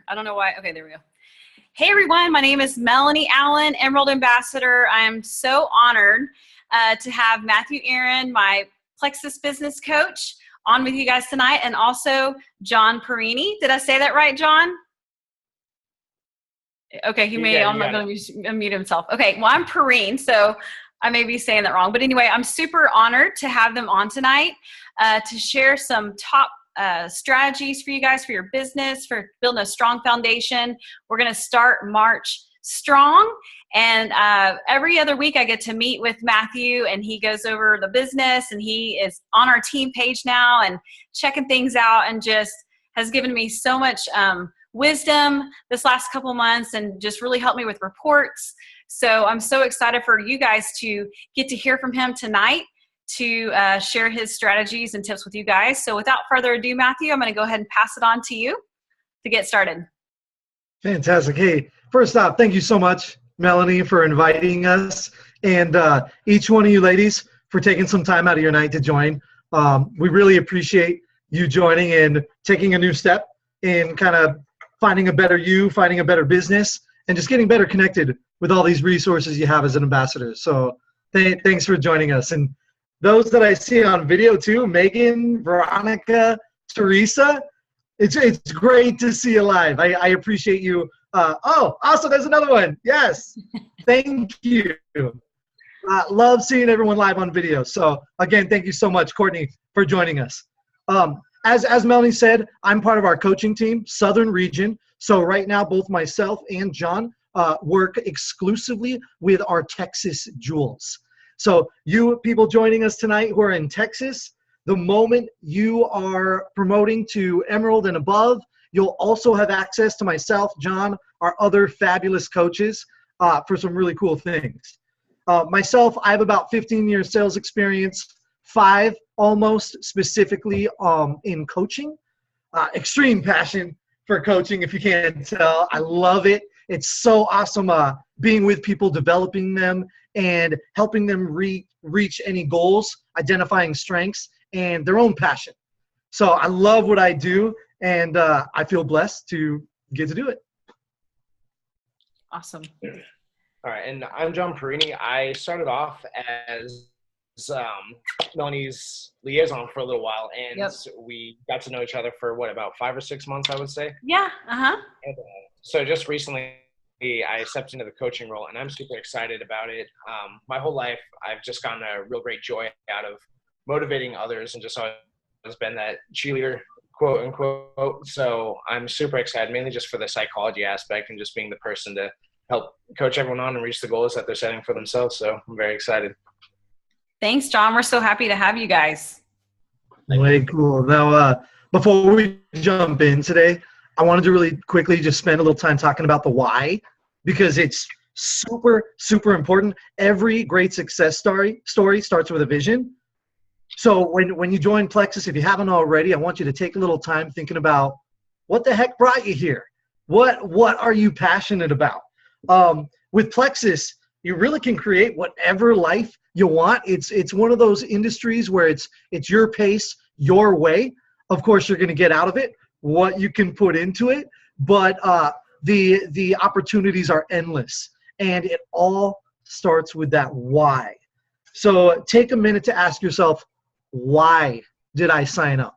I don't know why. Okay, there we go. Hey everyone, my name is Melanie Allen, Emerald Ambassador. I'm so honored to have Matthew Aron, my Plexus business coach, on with you guys tonight, and also John Perini. Did I say that right, John? Okay, I'm not going to unmute himself. Okay, well, I'm Perini, so I may be saying that wrong. But anyway, I'm super honored to have them on tonight to share some top strategies for you guys, for your business, for building a strong foundation. We're going to start March strong. And every other week I get to meet with Matthew, and he goes over the business, and he is on our team page now and checking things out, and just has given me so much wisdom this last couple months and just really helped me with reports. So I'm so excited for you guys to get to hear from him tonight, to share his strategies and tips with you guys. So without further ado, Matthew, I'm going to go ahead and pass it on to you to get started. Fantastic. Hey, first off, thank you so much, Melanie, for inviting us, and each one of you ladies for taking some time out of your night to join. We really appreciate you joining and taking a new step in kind of finding a better you, finding a better business, and just getting better connected with all these resources you have as an ambassador. So thanks for joining us. And those that I see on video too, Megan, Veronica, Teresa, it's great to see you live. I appreciate you. Also there's another one. Yes, thank you. Love seeing everyone live on video. So again, thank you so much, Courtney, for joining us. As Melanie said, I'm part of our coaching team, Southern Region. So right now, both myself and John work exclusively with our Texas jewels. So you people joining us tonight who are in Texas, the moment you are promoting to Emerald and above, you'll also have access to myself, John, our other fabulous coaches for some really cool things. Myself, I have about 15 years sales experience, 5 almost specifically in coaching. Extreme passion for coaching, if you can't tell. I love it. It's so awesome being with people, developing them, and helping them reach any goals, identifying strengths, and their own passion. So I love what I do, and I feel blessed to get to do it. Awesome. All right, and I'm John Perini. I started off as Melanie's liaison for a little while, and we got to know each other for about 5 or 6 months, I would say. Yeah. And, so just recently I stepped into the coaching role, and I'm super excited about it. My whole life I've just gotten a real great joy out of motivating others, and just always been that cheerleader, quote unquote. So I'm super excited, mainly just for the psychology aspect and just being the person to help coach everyone on and reach the goals that they're setting for themselves. So I'm very excited. Thanks, John. We're so happy to have you guys. Way cool. Now, before we jump in today, I wanted to really quickly just spend a little time talking about the why, because it's super, super important. Every great success story starts with a vision. So when you join Plexus, if you haven't already, I want you to take a little time thinking about what the heck brought you here. What are you passionate about? With Plexus, you really can create whatever life you want. It's one of those industries where it's your pace, your way. Of course, you're going to get out of it what you can put into it, but the opportunities are endless, and it all starts with that why. So take a minute to ask yourself, why did I sign up?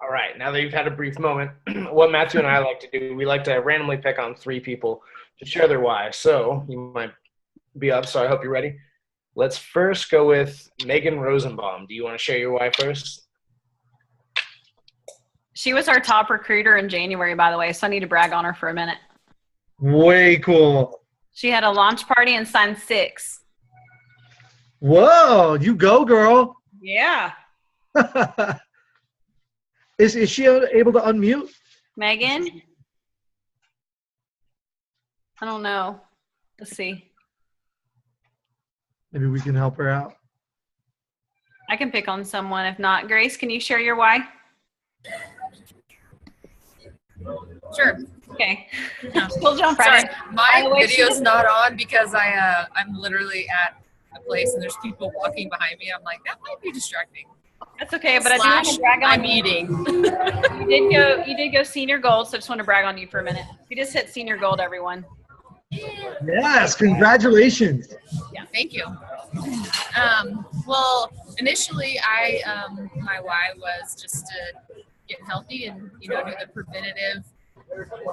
All right, now that you've had a brief moment, what Matthew and I like to do, we like to randomly pick on 3 people to share their why. So you might be up, so I hope you're ready. Let's first go with Megan Rosenbaum. Do you want to share your why first? She was our top recruiter in January, by the way, so I need to brag on her for a minute. Way cool. She had a launch party and signed 6. Whoa, you go, girl. Yeah. Is she able to unmute? Megan? I don't know. Let's see. Maybe we can help her out. I can pick on someone. If not, Grace, can you share your why? Sure. Okay. We'll jump right in. My video's not on because I'm literally at a place and there's people walking behind me. I'm like, that might be distracting. That's okay, but I do want to brag on I'm you. eating. You did go senior gold, so I just want to brag on you for a minute. You just hit senior gold, everyone. Yes, congratulations. Yeah. Thank you. Well, initially, my why was just to get healthy and do the preventative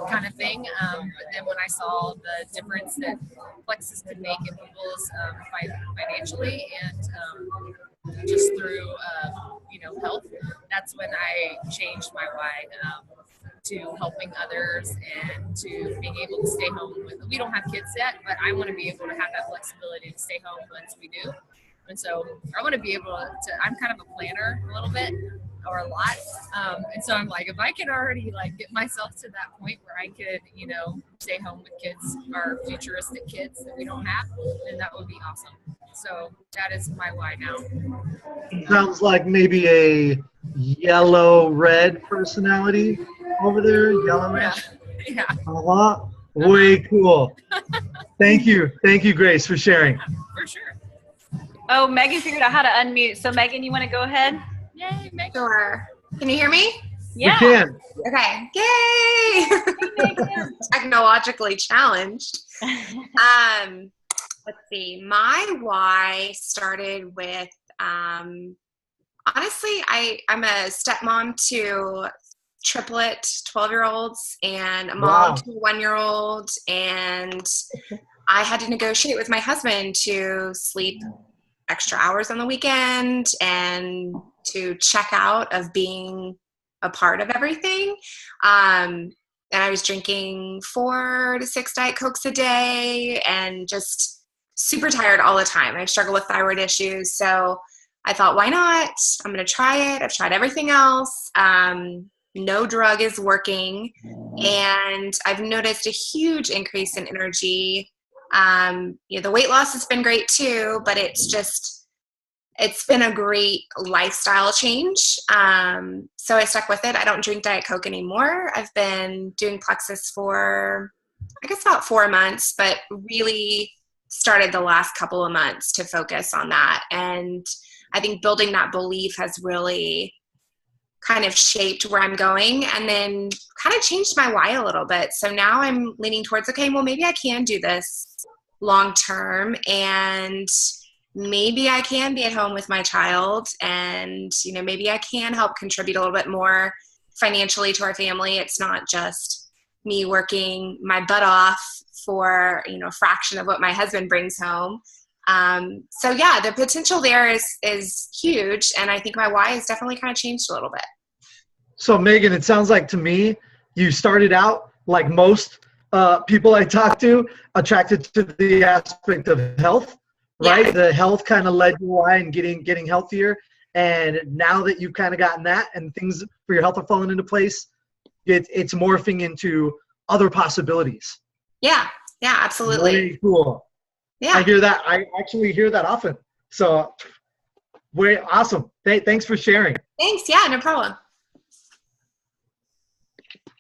kind of thing. But then when I saw the difference that Plexus could make in people's financially and just through health, that's when I changed my why to helping others and to being able to stay home with. We don't have kids yet, but I want to be able to have that flexibility to stay home once we do. And so I want to be able to, I'm kind of a planner a little bit or a lot. And so I'm like, if I could already get myself to that point where I could, stay home with kids, our futuristic kids that we don't have, then that would be awesome. So that is my why now. Sounds like maybe a yellow-red personality over there. Yellow-red. Yeah. Way cool. Thank you, Grace, for sharing. For sure. Oh, Megan figured out how to unmute. So Megan, you want to go ahead? Yay, Megan. Sure. Can you hear me? Yeah. You can. Okay. Yay! Technologically challenged. Let's see. My why started with, honestly, I'm a stepmom to triplet 12-year-olds and a mom to a 1-year-old. And I had to negotiate with my husband to sleep extra hours on the weekend and to check out of being a part of everything. And I was drinking 4 to 6 Diet Cokes a day and just super tired all the time. I struggle with thyroid issues. So I thought, why not? I'm going to try it. I've tried everything else. No drug is working. And I've noticed a huge increase in energy. The weight loss has been great too, but it's been a great lifestyle change. So I stuck with it. I don't drink Diet Coke anymore. I've been doing Plexus for, I guess, about 4 months, but really started the last couple of months to focus on that. And I think building that belief has really kind of shaped where I'm going and then kind of changed my why a little bit. So now I'm leaning towards, okay, well, maybe I can do this long term and maybe I can be at home with my child and, maybe I can help contribute a little bit more financially to our family. It's not just me working my butt off for, a fraction of what my husband brings home. So yeah, the potential there is huge. And I think my why has definitely kind of changed a little bit. So Megan, it sounds like to me, you started out like most people I talk to, attracted to the aspect of health, right? Yeah. The health kind of led you why and getting healthier. And now that you've kind of gotten that and things for your health are falling into place, it's morphing into other possibilities. Yeah, absolutely. Very cool. Yeah. I hear that. I actually hear that often. So, very awesome. Thanks for sharing. Thanks. Yeah, no problem.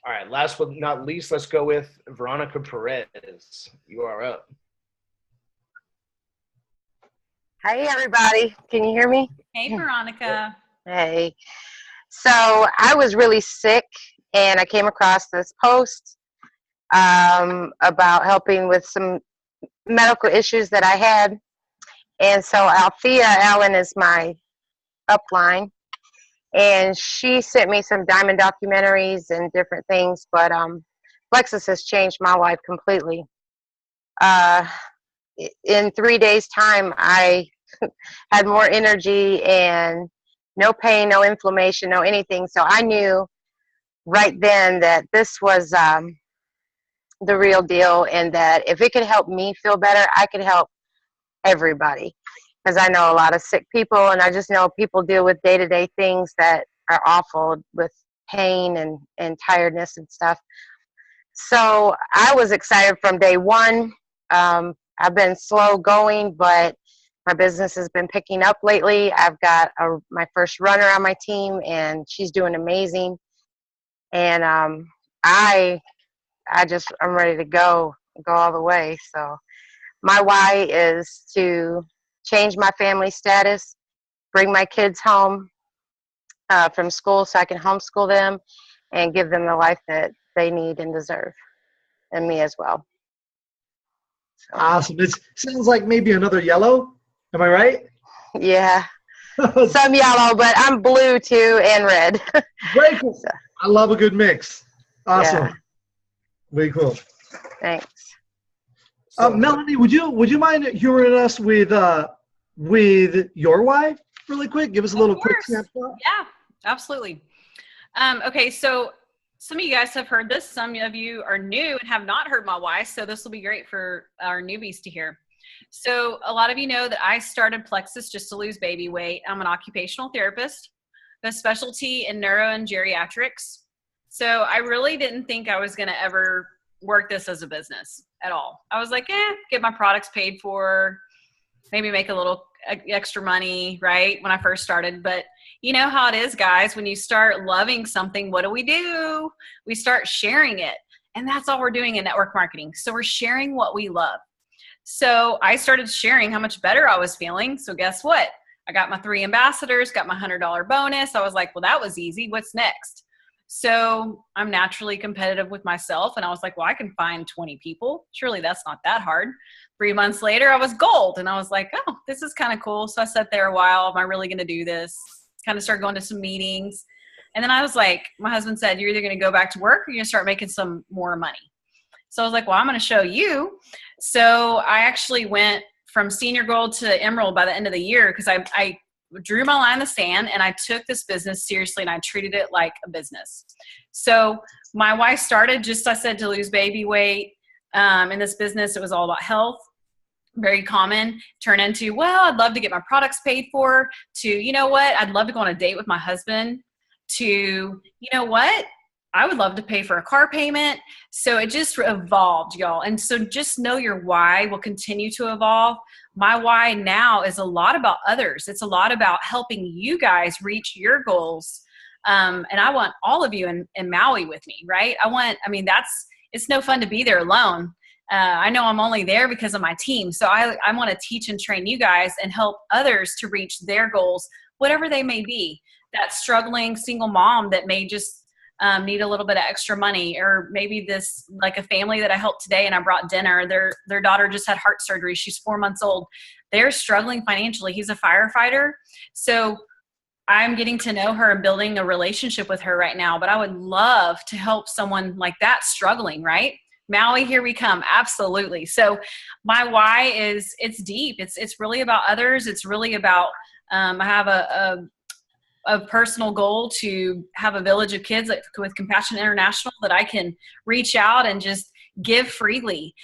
All right. Last but not least, let's go with Veronica Perez. You are up. Hey, everybody. Can you hear me? Hey, Veronica. Hey. So I was really sick, and I came across this post about helping with some medical issues that I had. And so Althea Allen is my upline, and she sent me some diamond documentaries and different things, but Plexus has changed my life completely. In 3 days' time, I had more energy and no pain, no inflammation, no anything. So I knew right then that this was the real deal, and that if it could help me feel better, I could help everybody. Because I know a lot of sick people, and I just know people deal with day-to-day things that are awful with pain and tiredness and stuff. So I was excited from day one. I've been slow going, but my business has been picking up lately. I've got my first runner on my team, and she's doing amazing. And I'm ready to go all the way. So my why is to change my family status, bring my kids home, from school so I can homeschool them and give them the life that they need and deserve, and me as well. So. Awesome. It sounds like maybe another yellow. Am I right? Yeah. Some yellow, but I'm blue too and red. Very cool. I love a good mix. Awesome. Yeah. Very cool. Thanks. Melanie, would you mind humoring us with your wife really quick? Give us a little quick snapshot. Yeah, absolutely. Okay, so some of you guys have heard this. Some of you are new and have not heard my wife, so this will be great for our newbies to hear. So a lot of you know that I started Plexus just to lose baby weight. I'm an occupational therapist, a specialty in neuro and geriatrics. So I really didn't think I was going to ever work this as a business at all. I was like, get my products paid for, maybe make a little extra money, right, when I first started. But you know how it is, guys, when you start loving something, what do? We start sharing it. And that's all we're doing in network marketing. So we're sharing what we love. So I started sharing how much better I was feeling. So guess what? I got my 3 ambassadors, got my $100 bonus. I was like, well, that was easy. What's next? So I'm naturally competitive with myself. And I was like, well, I can find 20 people. Surely that's not that hard. 3 months later, I was gold. And I was like, oh, this is kind of cool. So I sat there a while. Am I really going to do this? Kind of started going to some meetings. And then I was like, my husband said, you're either going to go back to work or you're going to start making some more money. So I was like, well, I'm going to show you. So I actually went from senior gold to emerald by the end of the year because I drew my line in the sand and I took this business seriously and I treated it like a business. So my wife started just, I said, to lose baby weight. In this business, it was all about health. Very common. Turn into, well, I'd love to get my products paid for, to, you know what, I'd love to go on a date with my husband, to, you know what, I would love to pay for a car payment. So it just evolved, y'all. And so just know your why will continue to evolve. My why now is a lot about others. It's a lot about helping you guys reach your goals. And I want all of you in Maui with me, right? It's no fun to be there alone. I know I'm only there because of my team. So I want to teach and train you guys and help others to reach their goals, whatever they may be. That struggling single mom that may just need a little bit of extra money, or maybe this, like a family that I helped today and I brought dinner, their daughter just had heart surgery. She's 4 months old. They're struggling financially. He's a firefighter. So I'm getting to know her and building a relationship with her right now, but I would love to help someone like that struggling, right? Maui, here we come. Absolutely. So my why is, it's deep. It's really about others. It's really about, I have a personal goal to have a village of kids with Compassion International that I can reach out and just give freely.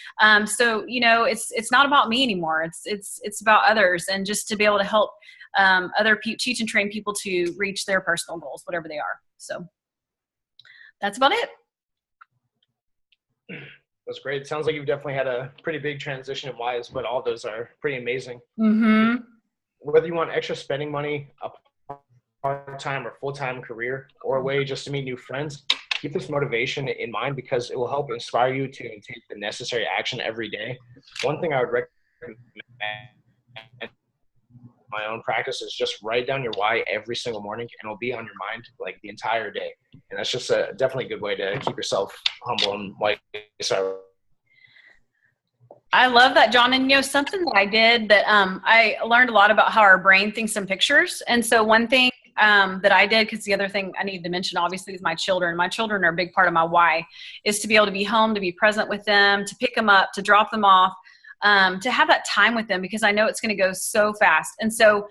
So, it's not about me anymore. It's about others, and just to be able to help other people, teach and train people to reach their personal goals, whatever they are. So that's about it. That's great. It sounds like you've definitely had a pretty big transition in whys, but all those are pretty amazing. Mm-hmm. Whether you want extra spending money, a part-time or full-time career, or a way just to meet new friends, keep this motivation in mind because it will help inspire you to take the necessary action every day. One thing I would recommend in my own practice is just write down your why every single morning, and it'll be on your mind like the entire day. And that's just definitely a good way to keep yourself humble and like. So I love that, John. And something that I did that I learned a lot about how our brain thinks in pictures. And so one thing that I did, because the other thing I need to mention obviously is my children. My children are a big part of my why, is to be able to be home, to be present with them, to pick them up, to drop them off, to have that time with them, because I know it's going to go so fast. And so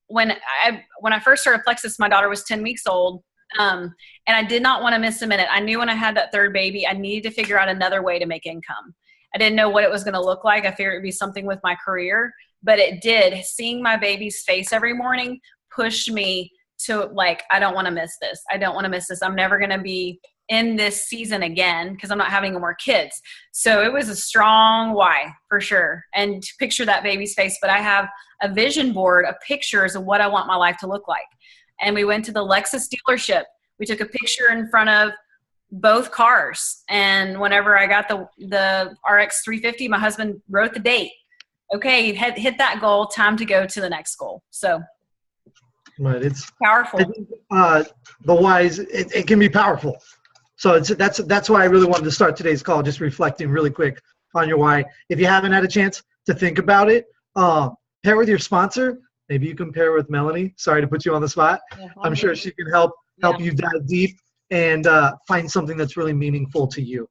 when I first started Plexus, my daughter was 10 weeks old. And I did not want to miss a minute. I knew when I had that third baby, I needed to figure out another way to make income. I didn't know what it was going to look like. I figured it'd be something with my career, but it did. Seeing my baby's face every morning pushed me to I don't want to miss this. I don't want to miss this. I'm never going to be in this season again because I'm not having any more kids. So it was a strong why for sure. And to picture that baby's face, but I have a vision board of pictures of what I want my life to look like. And we went to the Lexus dealership. We took a picture in front of both cars. And whenever I got the RX 350, my husband wrote the date. Okay, hit that goal, time to go to the next goal. So Right. It's Powerful. I think, the whys, it can be powerful. So that's why I really wanted to start today's call, just reflecting really quick on your why. If you haven't had a chance to think about it, pair with your sponsor. Maybe you can pair with Melanie. Sorry to put you on the spot. Yeah, I'm sure she can help you dive deep and find something that's really meaningful to you.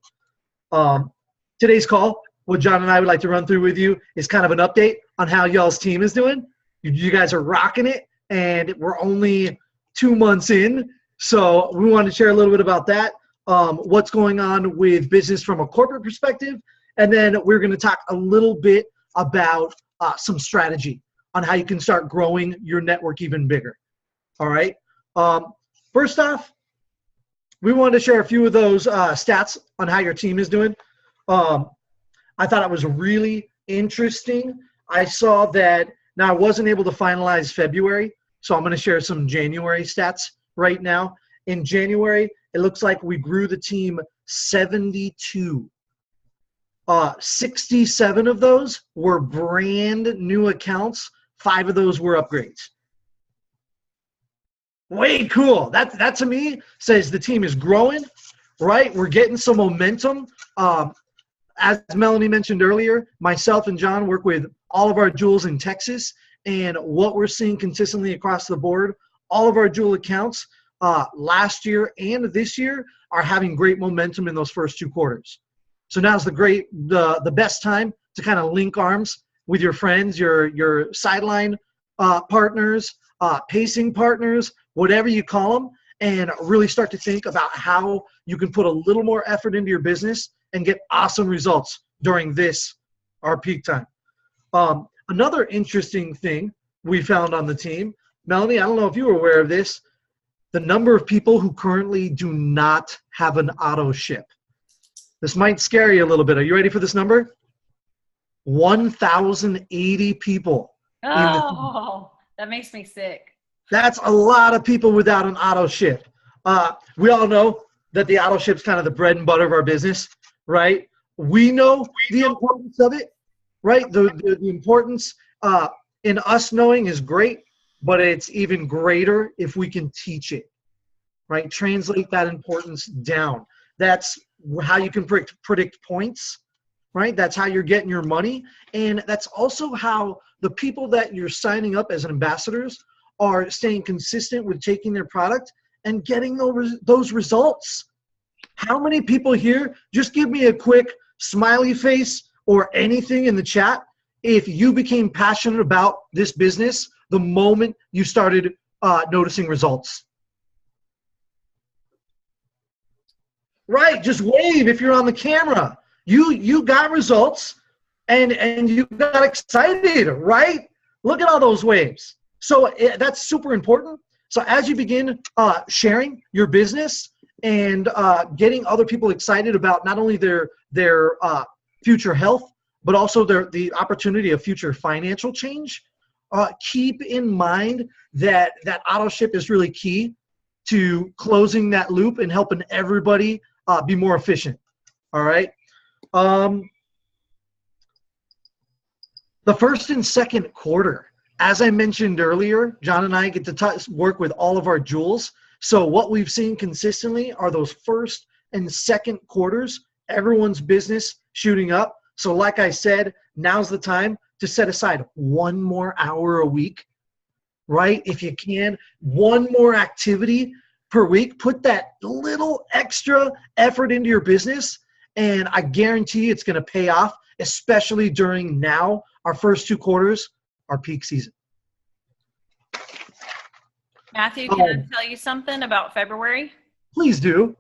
Today's call, what John and I would like to run through with you is kind of an update on how y'all's team is doing. You guys are rocking it, and we're only 2 months in, so we want to share a little bit about that, what's going on with business from a corporate perspective, and then we're going to talk a little bit about some strategy on how you can start growing your network even bigger. All right. First off, we wanted to share a few of those stats on how your team is doing. I thought it was really interesting. I saw that now I wasn't able to finalize February, so I'm going to share some January stats right now. In January, it looks like we grew the team 72. 67 of those were brand new accounts. 5 of those were upgrades. Way cool. That to me says the team is growing, right? We're getting some momentum. As Melanie mentioned earlier, myself and John work with all of our jewels in Texas, and what we're seeing consistently across the board, all of our jewel accounts last year and this year are having great momentum in those first 2 quarters. So now's the best time to kind of link arms with your friends, your sideline partners, pacing partners, whatever you call them, and really start to think about how you can put a little more effort into your business and get awesome results during this, our peak time. Another interesting thing we found on the team, Melanie, I don't know if you were aware of this, the number of people who currently do not have an auto ship. This might scare you a little bit. Are you ready for this number? 1,080 people. Oh, that makes me sick. That's a lot of people without an auto ship. We all know that the auto ship's kind of the bread and butter of our business, right? We know the importance of it, right? The importance in us knowing is great, but it's even greater if we can teach it, right? Translate that importance down. That's how you can predict points, right? That's how you're getting your money. And that's also how the people that you're signing up as ambassadors are staying consistent with taking their product and getting those results. How many people here, just give me a quick smiley face or anything in the chat if you became passionate about this business the moment you started noticing results. Right, just wave if you're on the camera. You got results and you got excited, right? Look at all those waves. So that's super important. So as you begin sharing your business and getting other people excited about not only their future health, but also the opportunity of future financial change, keep in mind that auto ship is really key to closing that loop and helping everybody be more efficient. All right. The first and second quarter, as I mentioned earlier, John and I get to work with all of our jewels. So what we've seen consistently are those first and second quarters, everyone's business shooting up. So like I said, now's the time to set aside 1 more hour a week, right? If you can, 1 more activity per week, put that little extra effort into your business, and I guarantee it's going to pay off, especially during now, our first 2 quarters, our peak season. Matthew, can I tell you something about February? Please do.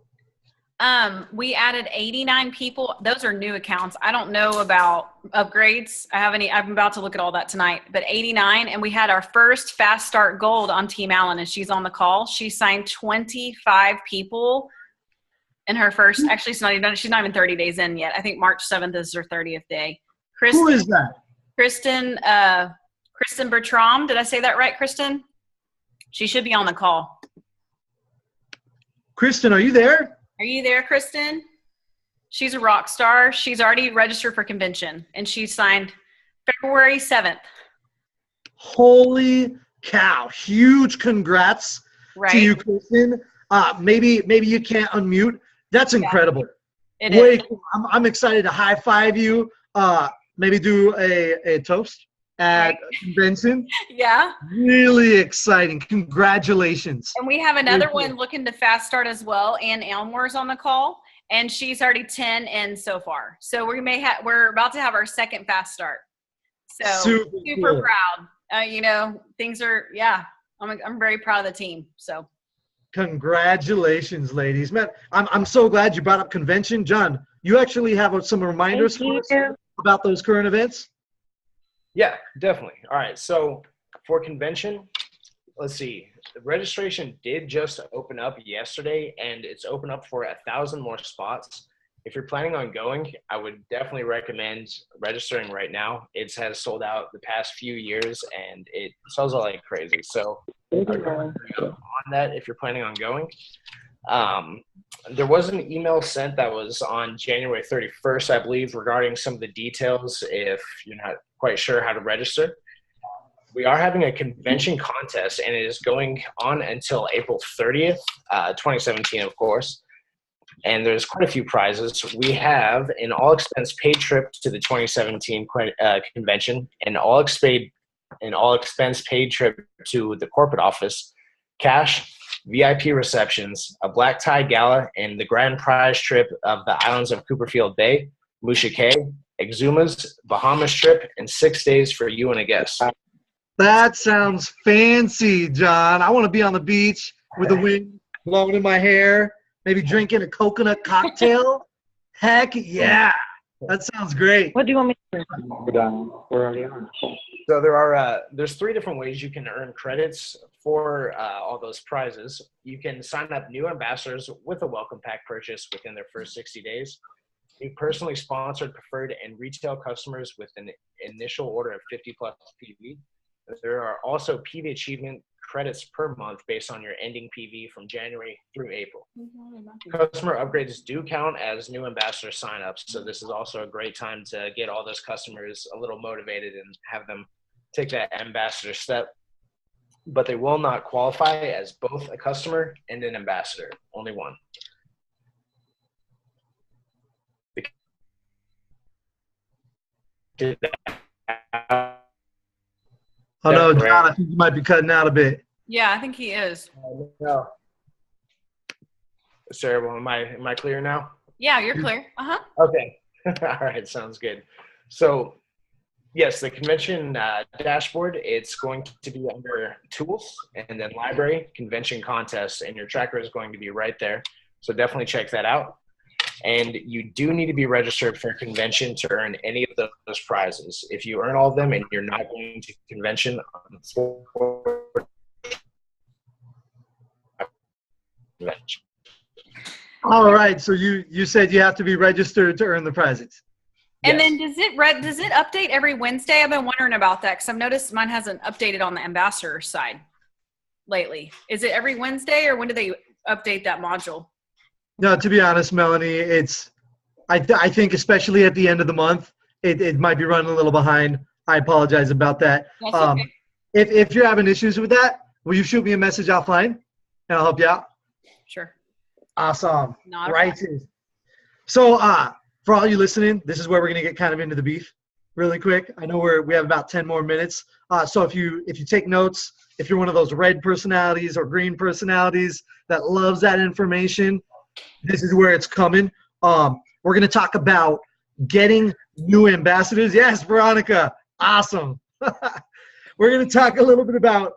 We added 89 people. Those are new accounts. I don't know about upgrades. I'm about to look at all that tonight, but 89. And we had our first Fast Start Gold on Team Allen, and she's on the call. She signed 25 people in her first, actually she's not even 30 days in yet. I think March 7th is her 30th day. Who is that? Kristen Bertram. Did I say that right, Kristen? She should be on the call. Kristen, are you there? Are you there, Kristen? She's a rock star. She's already registered for convention, and she signed February 7th. Holy cow. Huge congrats to you, Kristen. Maybe you can't unmute. That's incredible. It is. Cool. I'm excited to high five you. Maybe do a toast at convention. Yeah. Really exciting. Congratulations. And we have another one looking to fast start as well. Ann Elmore's on the call, and she's already 10 in so far. So we're about to have our second fast start. So super cool. Proud. Things are, I'm very proud of the team. So congratulations, ladies. Man, I'm so glad you brought up convention. John, you actually have some reminders for us about those current events? Yeah, definitely. All right. So for convention, let's see. The registration did just open up yesterday, and it's open up for 1,000 more spots. If you're planning on going, I would definitely recommend registering right now. It has sold out the past few years, and it sells out like crazy. So on that, if you're planning on going, there was an email sent that was on January 31st, I believe, regarding some of the details if you're not quite sure how to register. We are having a convention contest, and it is going on until April 30th, 2017, of course. And there's quite a few prizes. We have an all-expense paid trip to the 2017 convention, an all-expense paid trip to the corporate office, cash, VIP receptions, a black tie gala, and the grand prize trip of the islands of Cooperfield Bay, Musha Cay, Exumas, Bahamas trip, and 6 days for you and a guest. That sounds fancy, John. I want to be on the beach with the wind blowing in my hair, maybe drinking a coconut cocktail. Heck yeah. That sounds great. What do you want me to do? We're done. We're already on. So there's 3 different ways you can earn credits for all those prizes. You can sign up new ambassadors with a welcome pack purchase within their first 60 days. New personally sponsored, preferred, and retail customers with an initial order of 50 plus PV. There are also PV achievement credits per month based on your ending PV from January through April. Customer upgrades do count as new ambassador signups, so this is also a great time to get all those customers a little motivated and have them take that ambassador step. But they will not qualify as both a customer and an ambassador, only one. Oh no, John, I think you might be cutting out a bit. Yeah, I think he is. No. Sarah, well, am I clear now? Yeah, you're clear. Uh-huh. Okay. All right, sounds good. So, yes, the convention dashboard, it's going to be under tools and then library, convention contest, and your tracker is going to be right there. So definitely check that out. And you do need to be registered for a convention to earn any of those prizes. If you earn all of them and you're not going to convention, all right, so you said you have to be registered to earn the prizes. And then does it update every Wednesday? I've been wondering about that because I've noticed mine hasn't updated on the ambassador side lately. Is it every Wednesday, or when do they update that module? No, to be honest, Melanie, I think especially at the end of the month, it might be running a little behind. I apologize about that. That's okay. If you're having issues with that, will you shoot me a message offline, and I'll help you out? Sure. Awesome. Right. So for all you listening, this is where we're going to get kind of into the beef really quick. I know we have about 10 more minutes. So if you take notes, if you're one of those red personalities or green personalities that loves that information, this is where it's coming. We're going to talk about getting new ambassadors. Yes, Veronica. Awesome. We're going to talk a little bit about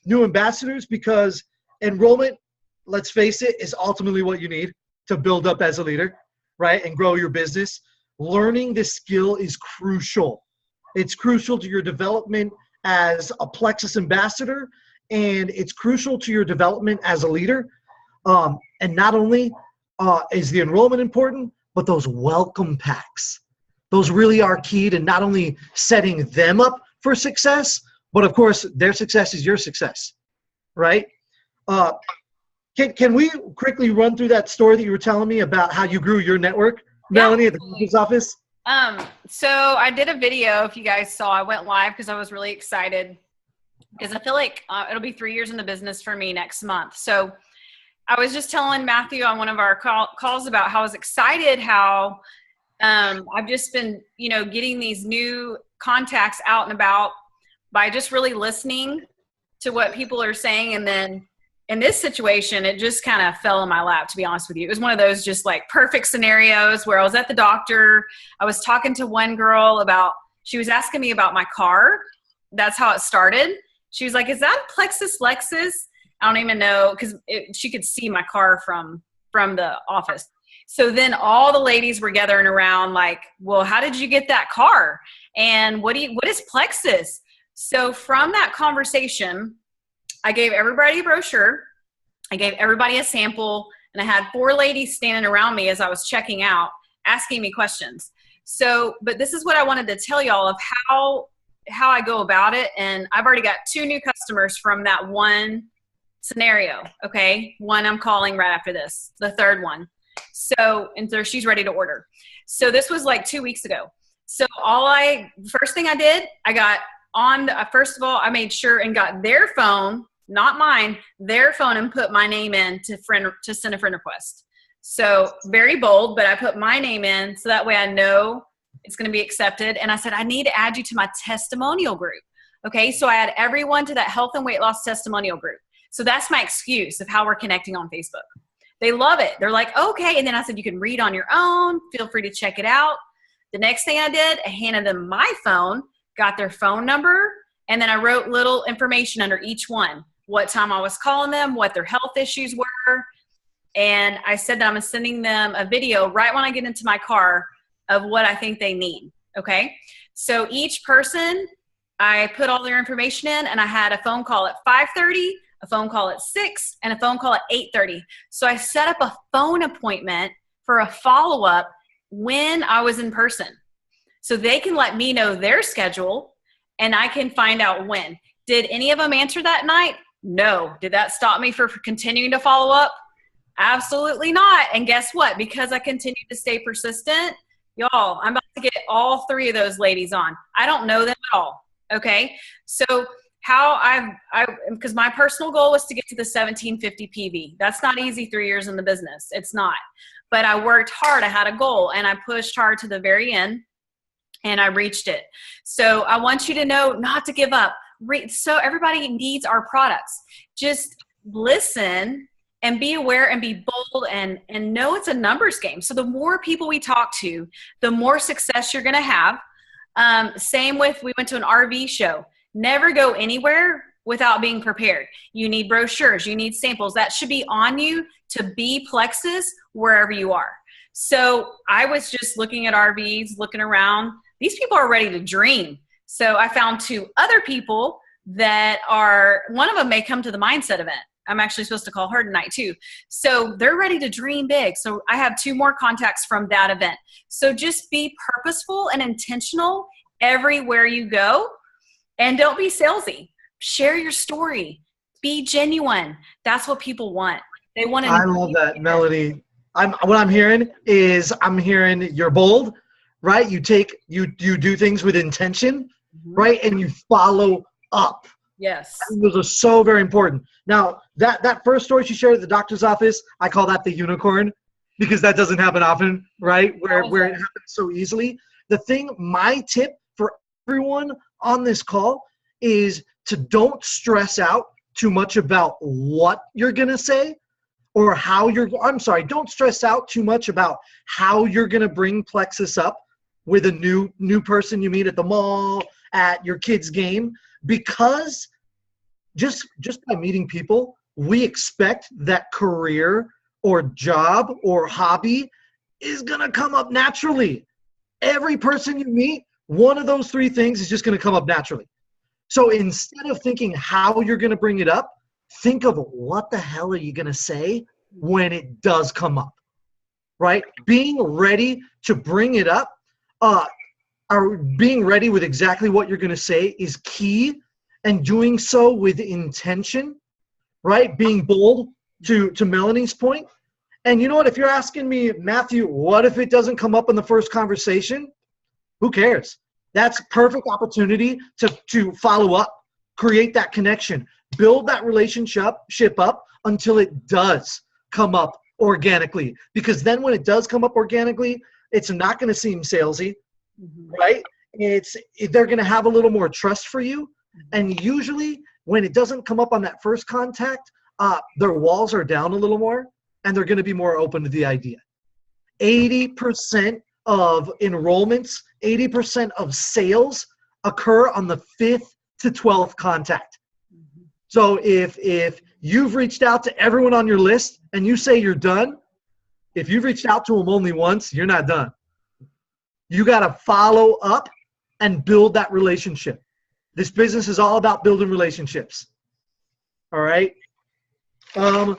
new ambassadors because enrollment, let's face it, is ultimately what you need to build up as a leader, right, and grow your business. Learning this skill is crucial. It's crucial to your development as a Plexus ambassador, and it's crucial to your development as a leader. And not only is the enrollment important, but those welcome packs. Those really are key to not only setting them up for success, but of course, their success is your success, right? Can we quickly run through that story that you were telling me about how you grew your network, Melanie, at the Plexus office? So I did a video, if you guys saw. I went live because I was really excited because I feel like it'll be 3 years in the business for me next month. So I was just telling Matthew on one of our calls about how I was excited how I've just been, getting these new contacts out and about by just really listening to what people are saying. And then in this situation, it just kind of fell in my lap, to be honest with you. It was one of those just like perfect scenarios where I was at the doctor. I was talking to one girl she was asking me about my car. That's how it started. She was like, is that a Plexus Lexus? I don't even know, because she could see my car from the office. So then all the ladies were gathering around like, well, how did you get that car? And what is Plexus? So from that conversation, I gave everybody a brochure. I gave everybody a sample, and I had 4 ladies standing around me as I was checking out, asking me questions. So, but this is what I wanted to tell y'all of how I go about it. And I've already got 2 new customers from that one scenario. Okay. One I'm calling right after this, the third one. So she's ready to order. So this was like 2 weeks ago. So first thing I did, I got on, first of all, I made sure and got their phone, not mine, their phone, and put my name in to send a friend request. So very bold, but I put my name in so that way I know it's going to be accepted. And I said, I need to add you to my testimonial group. Okay. So I add everyone to that health and weight loss testimonial group. So that's my excuse of how we're connecting on Facebook. They love it. They're like, okay. And then I said, you can read on your own. Feel free to check it out. The next thing I did, I handed them my phone, got their phone number, and then I wrote little information under each one, what time I was calling them, what their health issues were. And I said that I'm sending them a video right when I get into my car of what I think they need. Okay. So each person, I put all their information in, and I had a phone call at 5:30, a phone call at 6, and a phone call at 8:30. So I set up a phone appointment for a follow-up when I was in person. So they can let me know their schedule, and I can find out when. Did any of them answer that night? No. Did that stop me from continuing to follow up? Absolutely not. And guess what? Because I continued to stay persistent, y'all, I'm about to get all 3 of those ladies on. I don't know them at all. Okay. So because my personal goal was to get to the 1750 PV. That's not easy 3 years in the business. It's not. But I worked hard. I had a goal, and I pushed hard to the very end, and I reached it. So I want you to know not to give up. So everybody needs our products. Just listen and be aware and be bold and know it's a numbers game. So the more people we talk to, the more success you're going to have. Same with, we went to an RV show. Never go anywhere without being prepared. You need brochures. You need samples. That should be on you to be Plexus wherever you are. So I was just looking at RVs, looking around. These people are ready to dream. So I found 2 other people that one of them may come to the mindset event. I'm actually supposed to call her tonight too. So they're ready to dream big. So I have 2 more contacts from that event. So just be purposeful and intentional everywhere you go, and don't be salesy. Share your story. Be genuine. That's what people want. They want to. I love that, Melanie. What I'm hearing is you're bold, right? You do things with intention, right? And you follow up. Yes. Those are so very important. Now, that first story she shared at the doctor's office, I call that the unicorn, because that doesn't happen often, right? Where it happens so easily. My tip for everyone on this call is to don't stress out too much about what you're going to say or don't stress out too much about how you're going to bring Plexus up with a new person you meet at the mall, at your kid's game, because just by meeting people, we expect that career or job or hobby is going to come up naturally. Every person you meet, one of those 3 things is just going to come up naturally. So instead of thinking how you're going to bring it up, think of what the hell are you going to say when it does come up, right? Being ready to bring it up, or being ready with exactly what you're going to say is key, and doing so with intention, right? Being bold, to Melanie's point. And you know what? If you're asking me, Matthew, what if it doesn't come up in the first conversation? Who cares? That's a perfect opportunity to follow up. create that connection, build that relationship up until it does come up organically. Because then when it does come up organically, it's not going to seem salesy, right? They're going to have a little more trust for you. And usually when it doesn't come up on that first contact, their walls are down a little more and they're going to be more open to the idea. 80% of enrollments, 80% of sales occur on the 5th to 12th contact. So if you've reached out to everyone on your list and you say you're done, if you've reached out to them only once, you're not done. You got to follow up and build that relationship. This business is all about building relationships. All right. The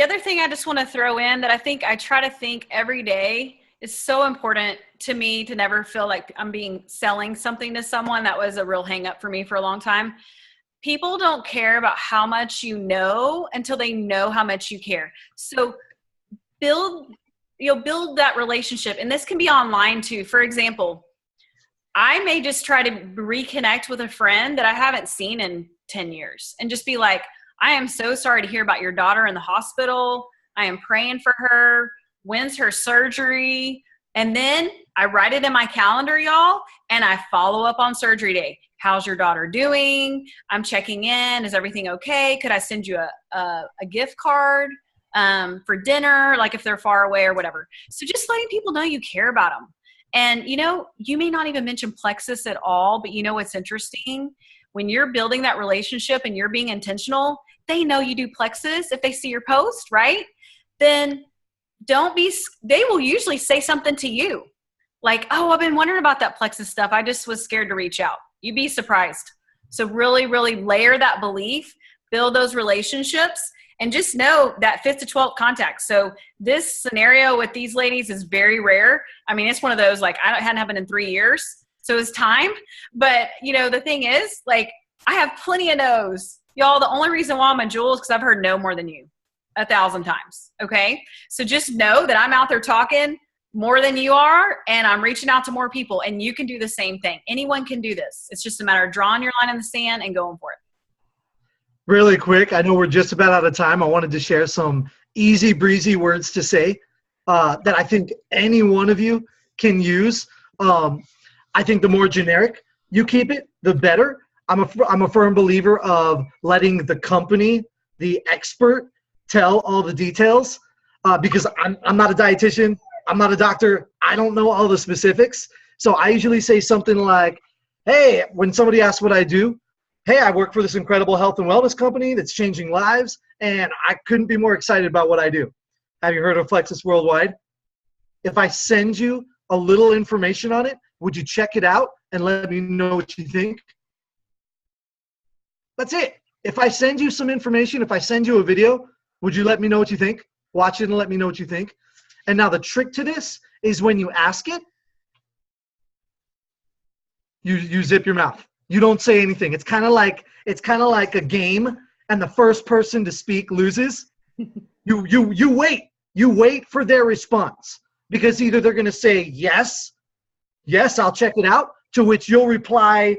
other thing I just want to throw in that I try to think every day is so important to me to never feel like I'm selling something to someone. That was a real hang up for me for a long time. People don't care about how much you know until they know how much you care. So build that relationship. And this can be online too. For example, I may just try to reconnect with a friend that I haven't seen in 10 years and just be like, I am so sorry to hear about your daughter in the hospital. I am praying for her. When's her surgery? And then I write it in my calendar, y'all, and I follow up on surgery day. How's your daughter doing? I'm checking in. Is everything okay? Could I send you a gift card for dinner, like if they're far away or whatever? So just letting people know you care about them. And, you may not even mention plexus at all, but what's interesting? When you're building that relationship and you're being intentional, they know you do plexus if they see your post, right? Then they will usually say something to you. Like, oh, I've been wondering about that plexus stuff. I just was scared to reach out. You'd be surprised. So really, really layer that belief, build those relationships, and just know that 5th to 12th contact. So this scenario with these ladies is very rare. I mean, it's one of those, like, hadn't happened in 3 years. So it's time. But, the thing is, like, I have plenty of no's. Y'all, the only reason why I'm a jewel is because I've heard no more than you 1,000 times. Okay? So just know that I'm out there talking more than you are, and I'm reaching out to more people, and you can do the same thing. Anyone can do this. It's just a matter of drawing your line in the sand and going for it. Really quick, I know we're just about out of time. I wanted to share some easy breezy words to say that I think any one of you can use. I think the more generic you keep it, the better. I'm a firm believer of letting the company, the expert, tell all the details because I'm not a dietitian. I'm not a doctor. I don't know all the specifics. So I usually say something like, hey, when somebody asks what I do, hey, I work for this incredible health and wellness company that's changing lives, and I couldn't be more excited about what I do. Have you heard of Flexus Worldwide? If I send you a little information on it, would you check it out and let me know what you think? That's it. If I send you some information, if I send you a video, would you let me know what you think? Watch it and let me know what you think. And now the trick to this is when you ask it, you zip your mouth. You don't say anything. It's kind of like a game, and the first person to speak loses. You wait for their response, because either they're going to say yes, I'll check it out, to which you'll reply,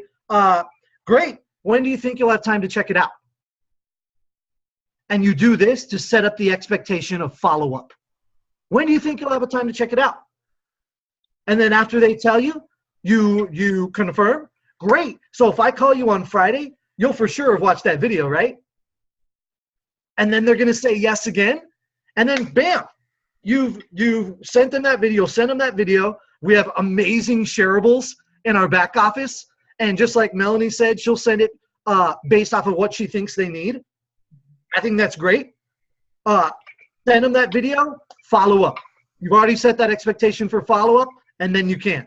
great. When do you think you'll have time to check it out? And you do this to set up the expectation of follow-up. When do you think you'll have a time to check it out? And then after they tell you, you confirm. Great. So if I call you on Friday, you'll for sure have watched that video, right? And then they're going to say yes again. And then bam, you've sent them that video, send them that video. We have amazing shareables in our back office. And just like Melanie said, she'll send it based off of what she thinks they need. I think that's great. Send them that video, follow up. You've already set that expectation for follow-up, and then you can.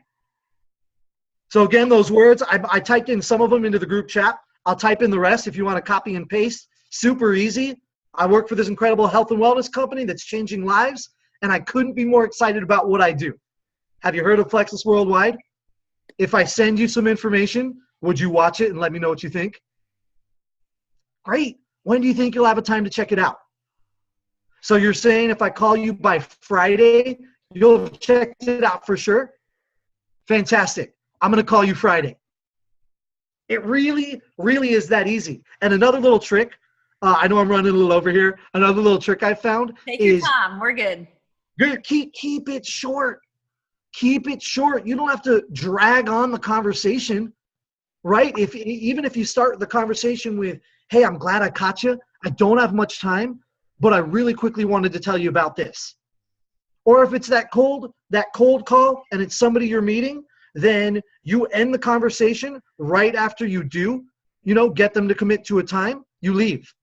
So again, those words, I typed in some of them into the group chat. I'll type in the rest if you want to copy and paste. Super easy. I work for this incredible health and wellness company that's changing lives, and I couldn't be more excited about what I do. Have you heard of Flexus Worldwide? If I send you some information, would you watch it and let me know what you think? Great. When do you think you'll have a time to check it out? So you're saying if I call you by Friday, you'll have checked it out for sure? Fantastic. I'm going to call you Friday. It really, really is that easy. And another little trick, I know I'm running a little over here. Another little trick I found Take your time. We're good. Keep it short. Keep it short. You don't have to drag on the conversation, right? Even if you start the conversation with, hey, I'm glad I caught you. I don't have much time, but I really quickly wanted to tell you about this. Or if it's that cold call and it's somebody you're meeting, then you end the conversation right after you do, get them to commit to a time. You leave.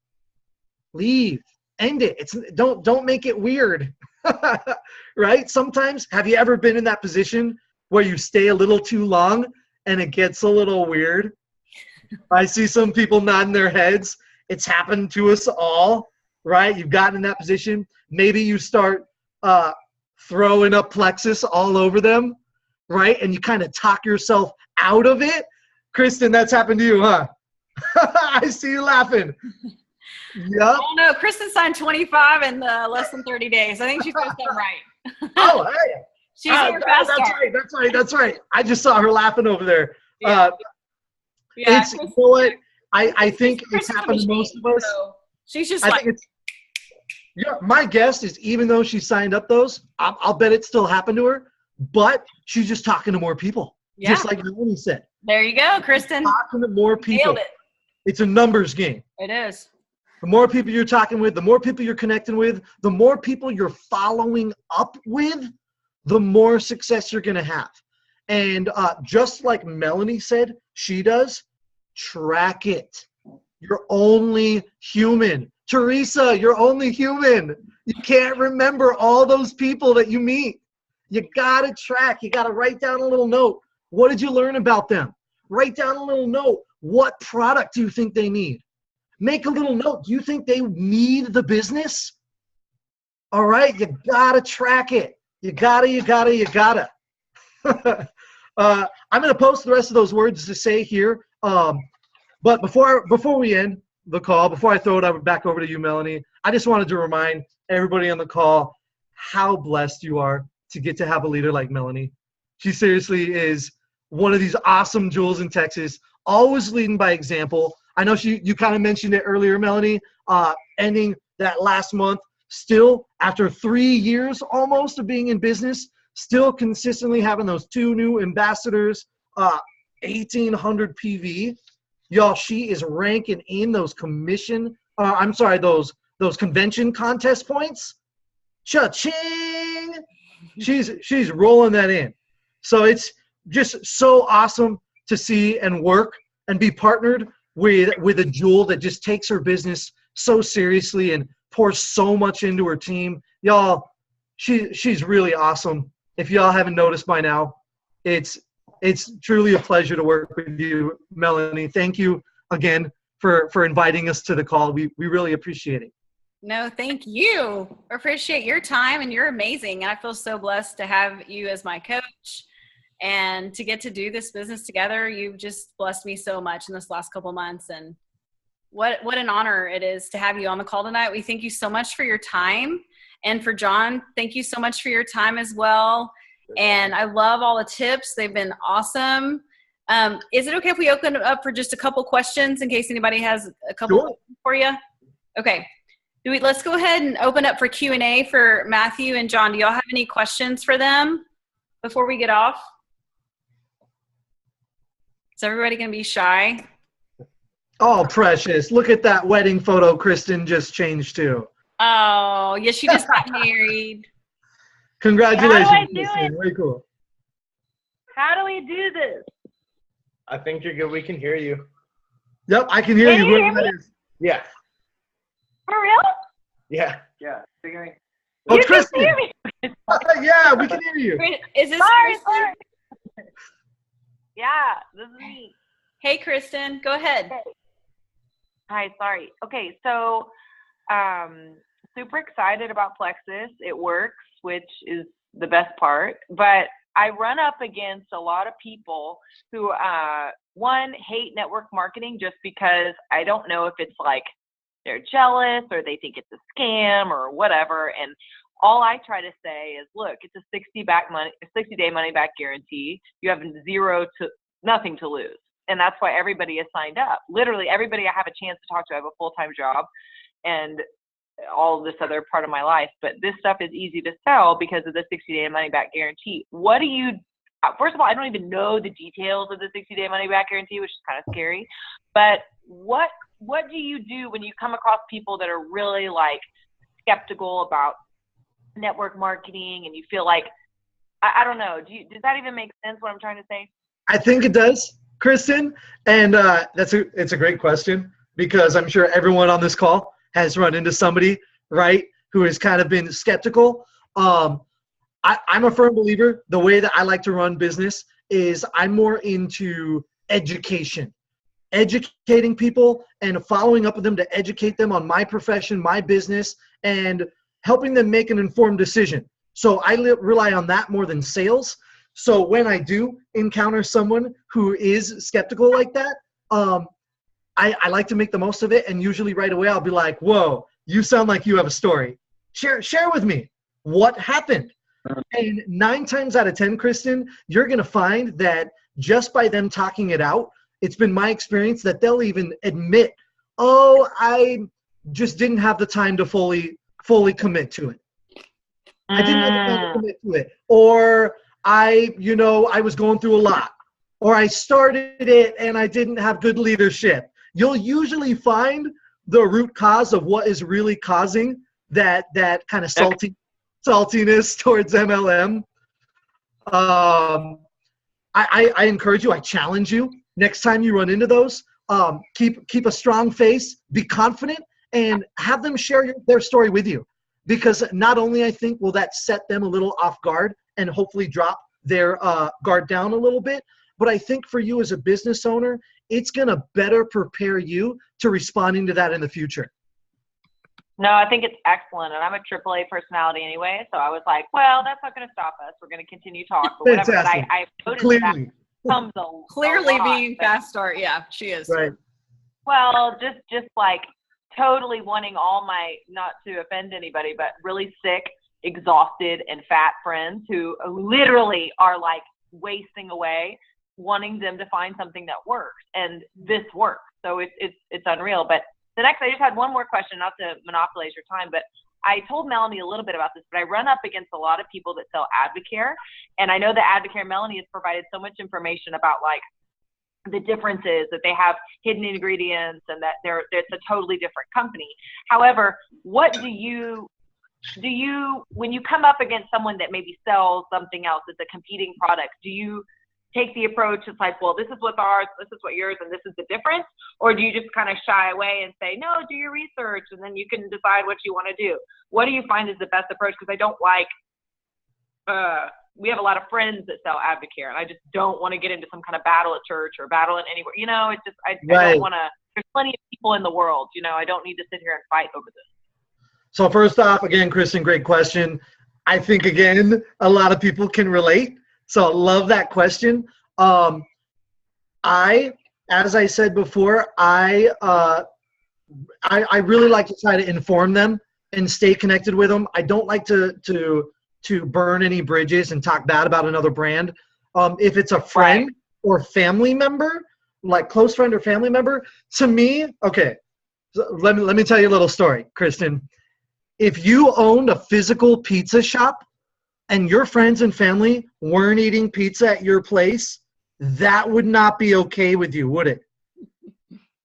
End it. Don't make it weird. Right? Sometimes, have you ever been in that position where you stay a little too long and it gets a little weird? I see some people nodding their heads. It's happened to us all, right? You've gotten in that position. Maybe you start throwing up plexus all over them, right? And you kind of talk yourself out of it. Kristen, that's happened to you, huh? I see you laughing. Yep. Oh no, Kristen signed 25 in less than 30 days. I think she's got that right. Oh, hey. She's here fast. That's right. I just saw her laughing over there. Yeah. It's, you know what? I think it's happened to most of us. So she's just my guess is even though she signed up those, I'll bet it still happened to her, but she's just talking to more people. Yeah. Just like Melanie said. There you go, Kristen. Talking to more people. Nailed it. It's a numbers game. It is. The more people you're talking with, the more people you're connecting with, the more people you're following up with, the more success you're going to have. And just like Melanie said, she does, track it. You're only human. Teresa, you're only human. You can't remember all those people that you meet. You got to track. You got to write down a little note. What did you learn about them? Write down a little note. What product do you think they need? Make a little note. Do you think they need the business? All right, you gotta track it. You gotta. I'm gonna post the rest of those words to say here. But before we end the call, before I throw it back over to you, Melanie, I just wanted to remind everybody on the call how blessed you are to get to have a leader like Melanie. She seriously is one of these awesome jewels in Texas, always leading by example. I know you kind of mentioned it earlier, Melanie, ending that last month, still after 3 years almost of being in business, still consistently having those 2 new ambassadors, 1,800 PV. Y'all, she is ranking in those those convention contest points. Cha-ching! She's rolling that in. So it's just so awesome to see and work and be partnered with a jewel that just takes her business so seriously and pours so much into her team. Y'all, she's really awesome. If y'all haven't noticed by now, it's truly a pleasure to work with you, Melanie. Thank you again for inviting us to the call. We really appreciate it. No, thank you. I appreciate your time, and you're amazing. And I feel so blessed to have you as my coach and to get to do this business together. You've just blessed me so much in this last couple months, and what an honor it is to have you on the call tonight. We thank you so much for your time. And for John, thank you so much for your time as well. And I love all the tips. They've been awesome. Is it okay if we open it up for just a couple questions in case anybody has a couple questions for you? Okay. Let's go ahead and open up for Q&A for Matthew and John. Do y'all have any questions for them before we get off? Is everybody going to be shy? Oh, precious. Look at that wedding photo Kristen just changed to. Oh, yeah, she just got married. Congratulations, How do I do Kristen. it? Very cool. How do we do this? I think you're good. We can hear you. Yep, I can hear Can you. you hear Whoever me? that is. Yeah. For real? Yeah. Oh, You can Kristen. hear me. Yeah, we can hear you. Is this Sorry. Kristen? Yeah, this is me. Hey, Kristen, go ahead. Hi, sorry. Okay, so super excited about Plexus. It works, which is the best part. But I run up against a lot of people who, one, hate network marketing just because I don't know if it's like they're jealous or they think it's a scam or whatever. And all I try to say is, look, it's a 60-day money back guarantee. You have nothing to lose. And that's why everybody is signed up. Literally everybody I have a chance to talk to. I have a full-time job and all this other part of my life, but this stuff is easy to sell because of the 60-day money back guarantee. What do you, first of all, I don't even know the details of the 60-day money back guarantee, which is kind of scary, but what do you do when you come across people that are really like skeptical about network marketing and you feel like, I don't know, does that even make sense what I'm trying to say? I think it does, Kristen, and it's a great question, because I'm sure everyone on this call has run into somebody, right, who has kind of been skeptical. I'm a firm believer. The way that I like to run business is I'm more into education, educating people and following up with them to educate them on my profession, my business, and helping them make an informed decision. So I rely on that more than sales. So when I do encounter someone who is skeptical like that, I like to make the most of it, and usually right away I'll be like, whoa, you sound like you have a story. Share with me what happened. And 9 times out of 10, Kristen, you're going to find that just by them talking it out, it's been my experience that they'll even admit, oh, I just didn't have the time to fully commit to it. I didn't have the time to commit to it. Or I was going through a lot. Or I started it and I didn't have good leadership. You'll usually find the root cause of what is really causing that kind of saltiness towards MLM. I encourage you, I challenge you, next time you run into those, keep a strong face, be confident, and have them share their story with you. Because not only, I think, will that set them a little off guard and hopefully drop their guard down a little bit, but I think for you as a business owner, it's going to better prepare you to responding to that in the future. No, I think it's excellent. And I'm a AAA personality anyway. So I was like, well, that's not going to stop us. We're going to continue to talk. But whatever. But I noticed clearly. That comes Clearly a lot, being fast start. Yeah, she is. Right. Well, just like totally wanting all my, not to offend anybody, but really sick, exhausted, and fat friends who literally are like wasting away, wanting them to find something that works, and this works. So it's unreal. But the next, I just had one more question, not to monopolize your time, but I told Melanie a little bit about this, but I run up against a lot of people that sell Advocare, and I know that Advocare, Melanie has provided so much information about like the differences, that they have hidden ingredients and that it's a totally different company. However, what do you, when you come up against someone that maybe sells something else that's a competing product, do you take the approach, it's like, well, this is what's ours, this is what yours, and this is the difference? Or do you just kind of shy away and say, no, do your research, and then you can decide what you want to do? What do you find is the best approach? Because I don't like, we have a lot of friends that sell Advocare, and I just don't want to get into some kind of battle at church or battle at anywhere. It's just, I don't want to, there's plenty of people in the world, I don't need to sit here and fight over this. So first off, again, Kristen, great question. I think, again, a lot of people can relate. So love that question. As I said before, I really like to try to inform them and stay connected with them. I don't like to burn any bridges and talk bad about another brand. If it's a friend or family member, like close friend or family member, to me, okay, so let me tell you a little story, Kristen. If you owned a physical pizza shop and your friends and family weren't eating pizza at your place, that would not be okay with you, would it?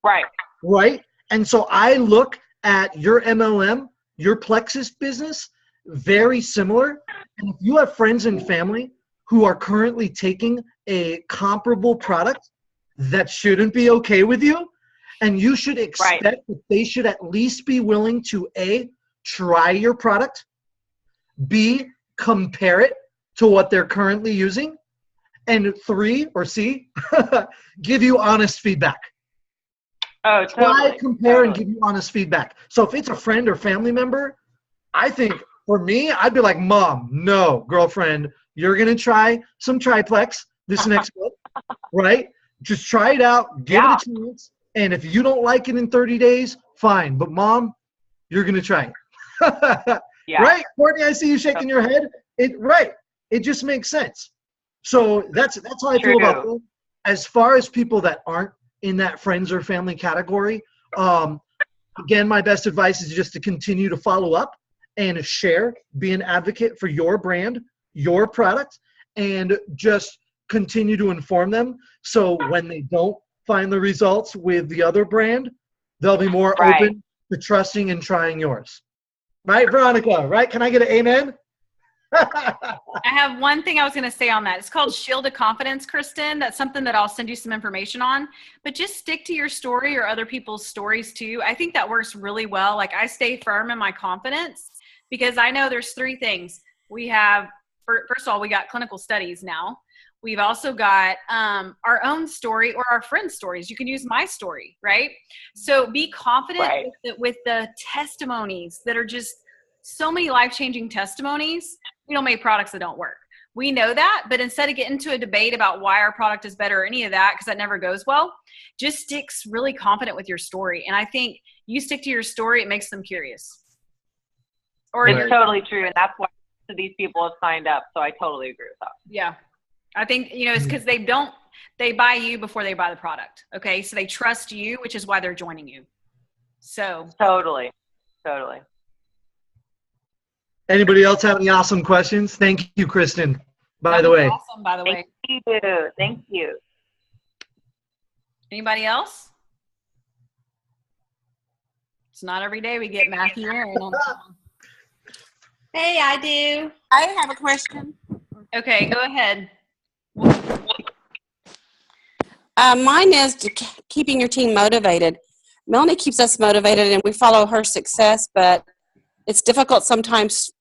Right. Right? And so I look at your MLM, your Plexus business, very similar. And if you have friends and family who are currently taking a comparable product, that shouldn't be okay with you. And you should expect that they should at least be willing to A, try your product, B, compare it to what they're currently using, and 3, or C, give you honest feedback. Oh, totally. Try, compare, and give you honest feedback. So if it's a friend or family member, I think for me, I'd be like, Mom, no, girlfriend, you're going to try some Triplex this next month, right? Just try it out, give it a chance, and if you don't like it in 30 days, fine. But Mom, you're going to try it. Right? Courtney, I see you shaking your head. It just makes sense. So that's how I feel about it. as far as people that aren't in that friends or family category, again, my best advice is just to continue to follow up and share, be an advocate for your brand, your product, and just continue to inform them. So when they don't find the results with the other brand, they'll be more open to trusting and trying yours. Right, Veronica? Right? Can I get an amen? I have one thing I was going to say on that. It's called Shield of Confidence, Kristen. That's something that I'll send you some information on. But just stick to your story or other people's stories too. I think that works really well. Like, I stay firm in my confidence because I know there's three things. We have, first of all, we got clinical studies now. We've also got our own story or our friends' stories. You can use my story, right? So be confident with the testimonies that are just so many life-changing testimonies. We don't make products that don't work. We know that, but instead of getting into a debate about why our product is better or any of that, because that never goes well, just stick really confident with your story. And I think you stick to your story, it makes them curious. It's totally true, and that's why these people have signed up, so I totally agree with that. Yeah. I think, it's because they buy you before they buy the product. Okay. So they trust you, which is why they're joining you. So. Totally. Anybody else have any awesome questions? Thank you, Kristen, by the way. Awesome, by the way. Thank you. Anybody else? It's not every day we get Matthew Aron on the phone. Hey, I do. I have a question. Okay, go ahead. Mine is keeping your team motivated. Melanie keeps us motivated and we follow her success, but it's difficult sometimes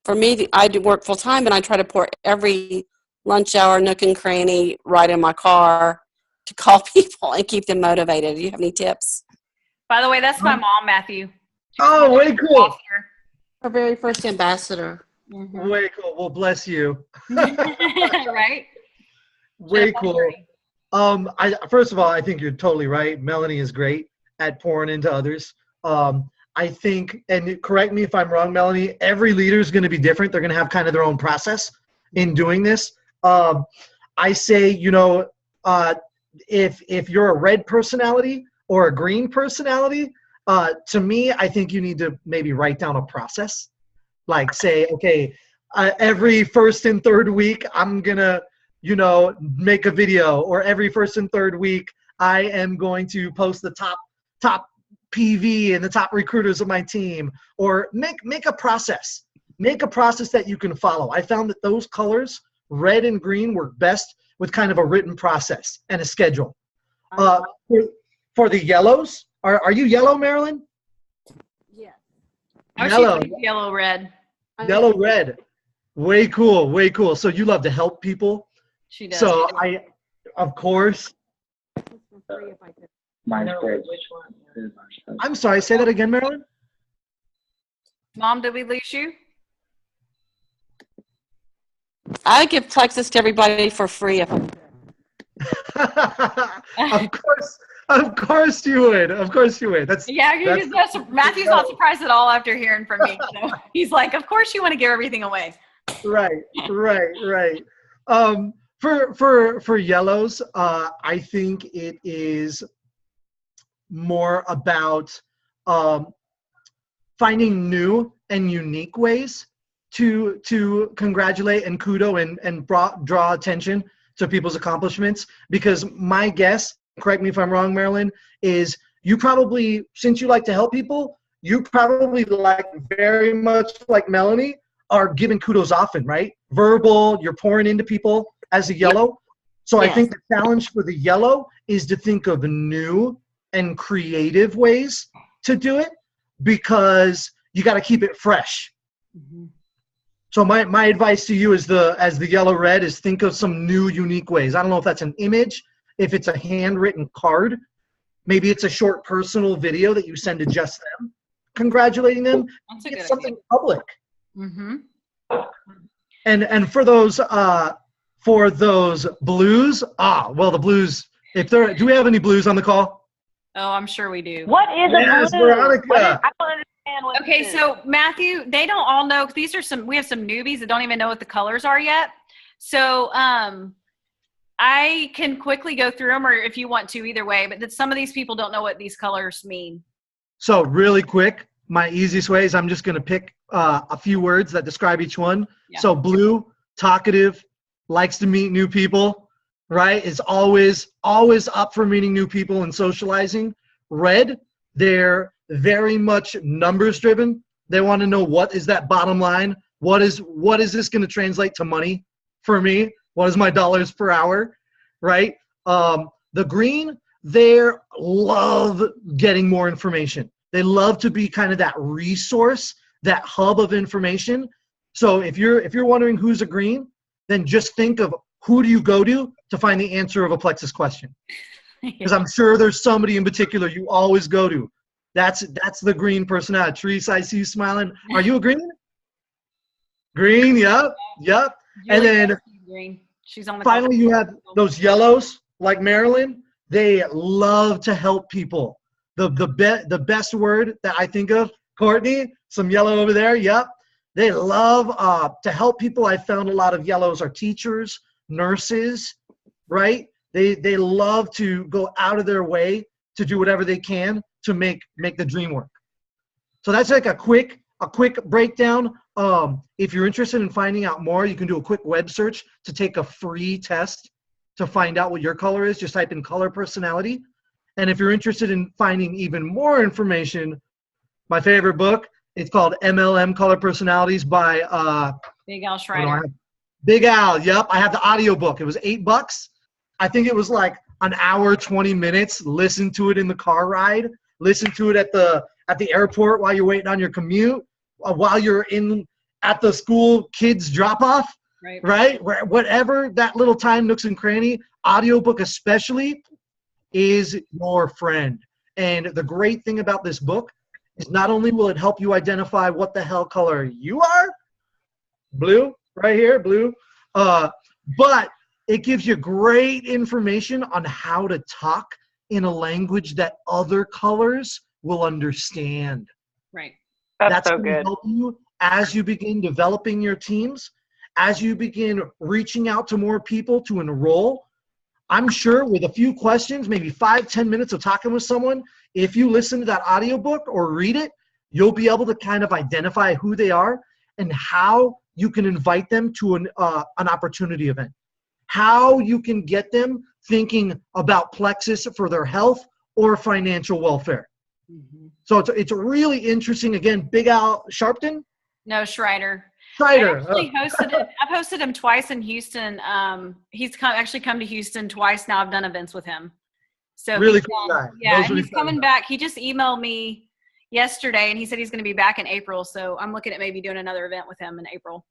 for me. I do work full time and I try to pour every lunch hour, nook and cranny right in my car to call people and keep them motivated. Do you have any tips? By the way, that's my mom, Matthew. Oh, way cool. Our very first ambassador. Mm-hmm. Way cool. Well, bless you. Right? Way cool. First of all, I think you're totally right. Melanie is great at pouring into others. I think, and correct me if I'm wrong, Melanie, every leader is going to be different. They're going to have kind of their own process in doing this. I say, if you're a red personality or a green personality, to me, I think you need to maybe write down a process. Like say, okay, every first and third week, I'm going to, make a video, or every first and third week, I am going to post the top PV and the top recruiters of my team, or make a process. Make a process that you can follow. I found that those colors, red and green, work best with kind of a written process and a schedule. For the yellows, are you yellow, Marilyn? Yeah. Yellow, red. Yellow, red. Way cool, way cool. So you love to help people. She does. So of course. I'm sorry, say that again, Marilyn. Mom, did we lose you? I give Plexus to everybody for free if I'm Of course you would. That's Matthew's not surprised at all after hearing from me. So he's like, of course you want to give everything away. Right. For yellows, I think it is more about finding new and unique ways to congratulate and kudo and draw attention to people's accomplishments. Because my guess, correct me if I'm wrong, Marilyn, is you probably, since you like to help people, you probably very much like Melanie, are giving kudos often, right? Verbal, you're pouring into people as a yellow. So I think the challenge for the yellow is to think of new and creative ways to do it, because you got to keep it fresh. Mm-hmm. So my advice to you as the yellow red is think of some new, unique ways. I don't know if that's an image, if it's a handwritten card, maybe it's a short personal video that you send to just them, congratulating them. It's something public. Mm-hmm. And for those blues, the blues. Do we have any blues on the call? Oh, I'm sure we do. What is a blue? Veronica. I don't understand what. Okay, so Matthew, they don't all know. We have some newbies that don't even know what the colors are yet. So I I can quickly go through them, or if you want to, either way, but that some of these people don't know what these colors mean. So really quick, my easiest way is I'm just going to pick a few words that describe each one. Yeah. So blue, talkative, likes to meet new people, right? Is always up for meeting new people and socializing. Red, they're very much numbers driven. They want to know, what is that bottom line? What is this going to translate to money for me? What is my dollars per hour, right? The green, they love getting more information. They love to be kind of that resource, that hub of information. So if you're wondering who's a green, then just think of who do you go to find the answer of a Plexus question. Because I'm sure there's somebody in particular you always go to. That's the green personality. Teresa, I see you smiling. Are you a green? Green, yep. And then green. She's on the finally you have those yellows like Marilyn. They love to help people. The best word that I think of, Courtney, some yellow over there, yep. They love to help people. I found a lot of yellows are teachers, nurses, right? They love to go out of their way to do whatever they can to make the dream work. So that's like a quick breakdown. If you're interested in finding out more, you can do a quick web search to take a free test to find out what your color is. Just type in color personality. And if you're interested in finding even more information, my favorite book, it's called MLM Color Personalities by Big Al Schreider. Big Al, yep. I have the audio book. It was $8. I think it was like an hour, 20 minutes. Listen to it in the car ride. Listen to it at the airport while you're waiting on your commute, while you're at the school kids drop off, right? Whatever that little time, nooks and cranny, audiobook especially is your friend. And the great thing about this book is not only will it help you identify what the hell color you are, blue, right here, blue, but it gives you great information on how to talk in a language that other colors will understand. Right. That's so going good. to help you as you begin developing your teams, as you begin reaching out to more people to enroll. I'm sure with a few questions, maybe 5-10 minutes of talking with someone, if you listen to that audiobook or read it, you'll be able to kind of identify who they are and how you can invite them to an opportunity event. How you can get them thinking about Plexus for their health or financial welfare. Mm-hmm. So it's really interesting. Again, Big Al Sharpton? No, Schreider. Schreider. I actually hosted it. I've hosted him twice in Houston. He's actually come to Houston twice now. I've done events with him. So really cool guy. Yeah, and he's coming back. He just emailed me yesterday, and he said he's going to be back in April. So I'm looking at maybe doing another event with him in April.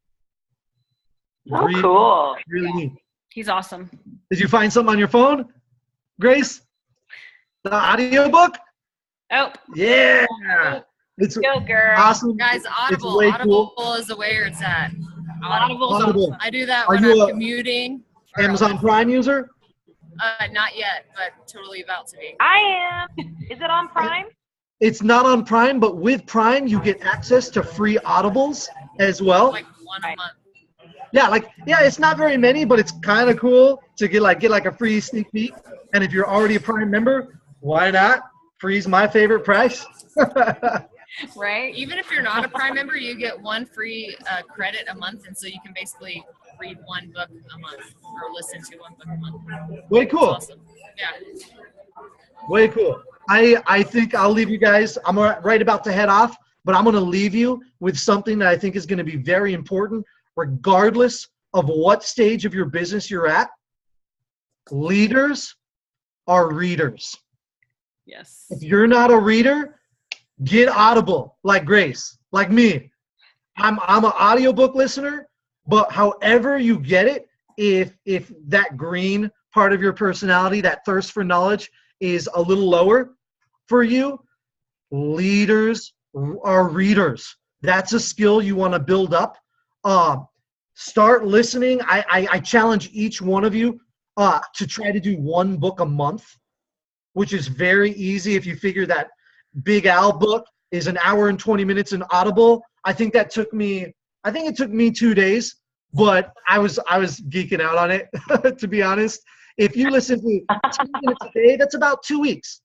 Oh, cool. Really neat. He's awesome. Did you find something on your phone, Grace? The audiobook? Oh. Yeah. It's go, girl. Awesome. Guys, Audible. Audible is the where it's at. Audible's Audible. awesome. I do that when I'm commuting. Amazon Prime user? Not yet, but totally about to be. I am. Is it on Prime? It's not on Prime, but with Prime, you get access to free Audibles as well. Like one a month. Yeah, it's not very many, but it's kind of cool to get a free sneak peek. And if you're already a Prime member, why not? Free's my favorite price. Right. Even if you're not a Prime member, you get one free credit a month, and so you can basically read one book a month or listen to one book a month. Way cool. That's awesome. Yeah. Way cool. I think I'll leave you guys. I'm right about to head off, but I'm going to leave you with something that I think is going to be very important, regardless of what stage of your business you're at. Leaders are readers. Yes. If you're not a reader, get Audible like Grace, like me. I'm an audiobook listener, but however you get it, if that green part of your personality, that thirst for knowledge is a little lower for you, leaders are readers. That's a skill you want to build up. Start listening. I challenge each one of you to try to do one book a month, which is very easy if you figure that Big Al book is an hour and 20 minutes in Audible. I think it took me 2 days, but I was geeking out on it, to be honest. If you listen to 10 minutes a day, that's about 2 weeks.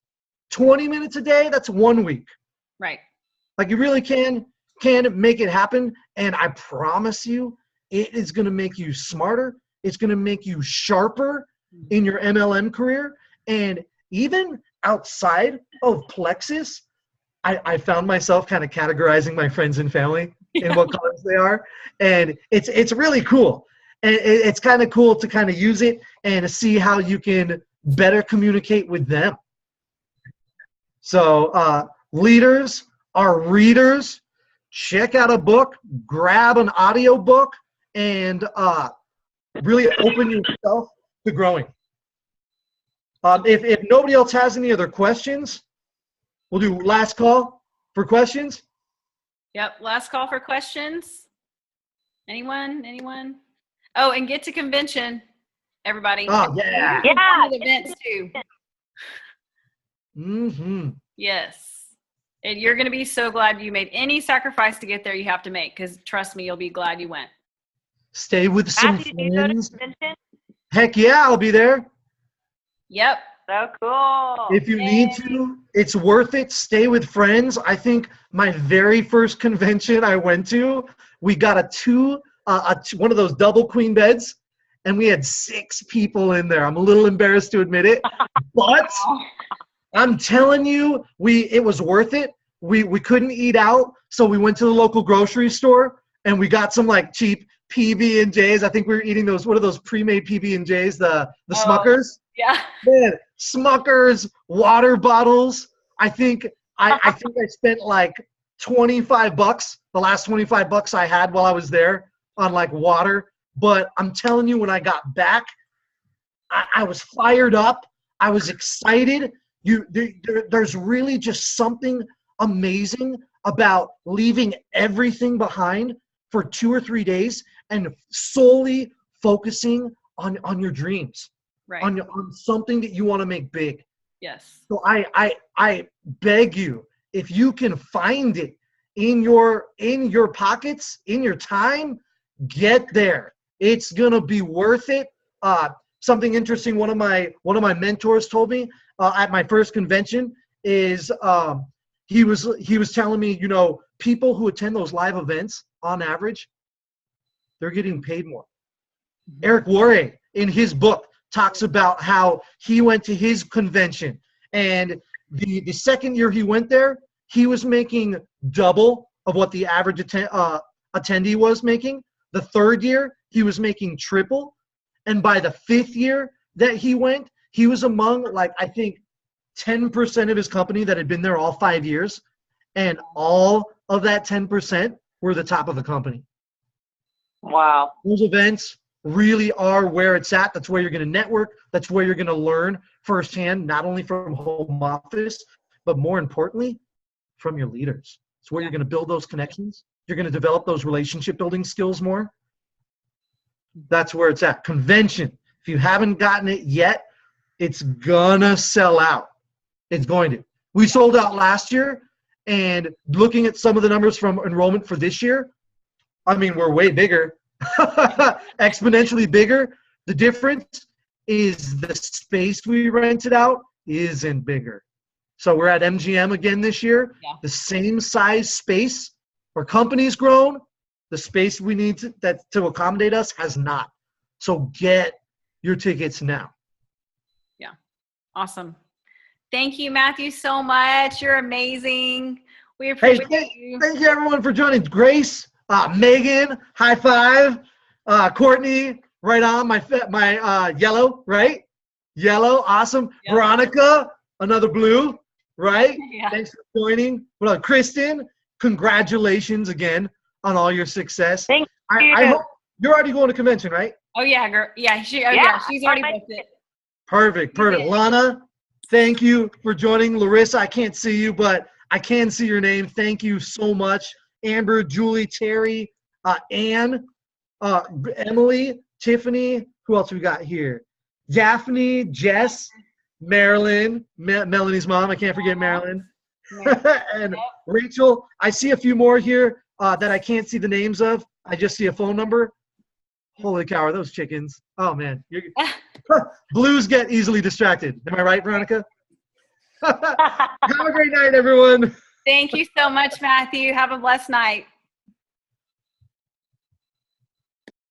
20 minutes a day, that's 1 week. Right. Like you really can make it happen. And I promise you, it is going to make you smarter. It's going to make you sharper in your MLM career. And even outside of Plexus, I found myself kind of categorizing my friends and family in what colors they are. And it's really cool. And it's kind of cool to kind of use it and see how you can better communicate with them. So leaders are readers. Check out a book, grab an audio book, and really open yourself to growing. If nobody else has any other questions, we'll do last call for questions. Yep, last call for questions. Anyone? Oh, and get to convention, everybody. Oh, yeah. Yeah. Events too. Mm-hmm. Yes. And you're going to be so glad you made any sacrifice to get there you have to make, because trust me, you'll be glad you went. Stay with some Matthew, do you go to friends. convention? Heck yeah, I'll be there. Yep. So cool. If you need to, it's worth it. Stay with friends. I think my very first convention I went to, we got one of those double queen beds, and we had 6 people in there. I'm a little embarrassed to admit it, but I'm telling you, it was worth it. We couldn't eat out, so we went to the local grocery store and we got some like cheap PB&Js. I think we were eating those, what are those pre-made PB&Js, the Smuckers? Yeah. Man, Smuckers, water bottles. I think I spent like $25, the last $25 I had while I was there on like water. But I'm telling you, when I got back, I was fired up. I was excited. There's really just something amazing about leaving everything behind for 2 or 3 days and solely focusing on your dreams, Right. on something that you want to make big. Yes. So I beg you, if you can find it in your pockets, in your time, get there. It's gonna be worth it. Something interesting one of my mentors told me at my first convention is he was telling me, people who attend those live events on average, they're getting paid more. Eric Worre in his book talks about how he went to his convention, and the second year he went there, he was making double of what the average attendee was making. The third year, he was making triple. And by the 5th year that he went, he was among, like, I think 10% of his company that had been there all 5 years. And all of that 10% were the top of the company. Wow. Those events really are where it's at. That's where you're going to network. That's where you're going to learn firsthand, not only from home office, but more importantly, from your leaders. It's where you're going to build those connections. You're going to develop those relationship building skills more. That's where it's at. Convention. If you haven't gotten it yet, it's gonna sell out. It's going to. We sold out last year, and looking at some of the numbers from enrollment for this year, I mean, we're way bigger, exponentially bigger. The difference is the space we rented out isn't bigger. So we're at MGM again this year. Yeah. The same size space. Our company's grown. The space we need to accommodate us has not. So get your tickets now. Yeah. Awesome. Thank you, Matthew, so much. You're amazing. We appreciate you. Thank you, everyone, for joining. Grace, Megan, high five. Courtney, right on. My yellow, right? Yellow, awesome. Yep. Veronica, another blue, right? Yeah. Thanks for joining. Well, Kristen, congratulations again on all your success. Thank you. I hope you're already going to convention, right? Oh yeah, girl. Yeah, she's already booked it. Perfect. Lana, thank you for joining. Larissa, I can't see you, but I can see your name. Thank you so much. Amber, Julie, Terry, Ann, Emily, Tiffany. Who else we got here? Daphne, Jess, Marilyn, Melanie's mom. I can't forget Marilyn. And Rachel. I see a few more here that I can't see the names of. I just see a phone number. Holy cow, are those chickens? Oh, man. Blues get easily distracted. Am I right, Veronica? Have a great night, everyone. Thank you so much, Matthew. Have a blessed night.